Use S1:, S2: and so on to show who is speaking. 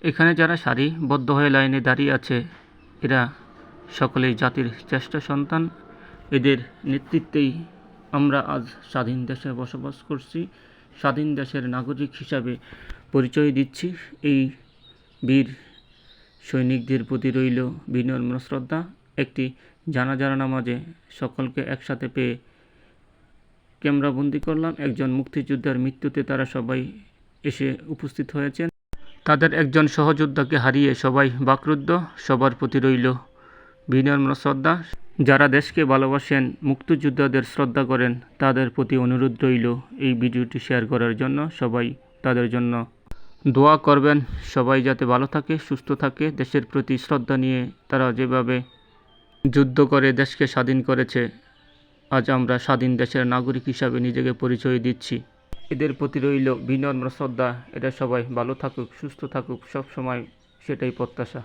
S1: এখানে যারা সারিবদ্ধ হয়ে লাইনে দাঁড়িয়ে আছে, এরা সকলেই জাতির শ্রেষ্ঠ সন্তান। এদের নেতৃত্বেই আমরা আজ স্বাধীন দেশে বসবাস করছি। স্বাধীন দেশের নাগরিক হিসাবে পরিচয় দিচ্ছি। এই বীর সৈনিকদের প্রতি রইল বিনম্র শ্রদ্ধা। একটি জানাজার নামাজে সকলকে একসাথে পেয়ে ক্যামেরাবন্দি করলাম। একজন মুক্তিযোদ্ধার মৃত্যুতে তারা সবাই এসে উপস্থিত হয়েছেন। তাদের একজন সহযোদ্ধাকে হারিয়ে সবাই বাকরুদ্ধ। সবার প্রতি রইল বিনম্র শ্রদ্ধা। যারা দেশকে ভালোবাসেন, মুক্তিযোদ্ধাদের শ্রদ্ধা করেন, তাদের প্রতি অনুরোধ রইল এই ভিডিওটি শেয়ার করার জন্য। সবাই তাদের জন্য দোয়া করবেন। সবাই যাতে ভালো থাকে, সুস্থ থাকে। দেশের প্রতি শ্রদ্ধা নিয়ে তারা যেভাবে যুদ্ধ করে দেশকে স্বাধীন করেছে, আজ আমরা স্বাধীন দেশের নাগরিক হিসাবে নিজেকে পরিচয় দিচ্ছি। এদের প্রতি রইল বিনম্র শ্রদ্ধা। এরা সবাই ভালো থাকুক, সুস্থ থাকুক, সব সময় সেটাই প্রত্যাশা।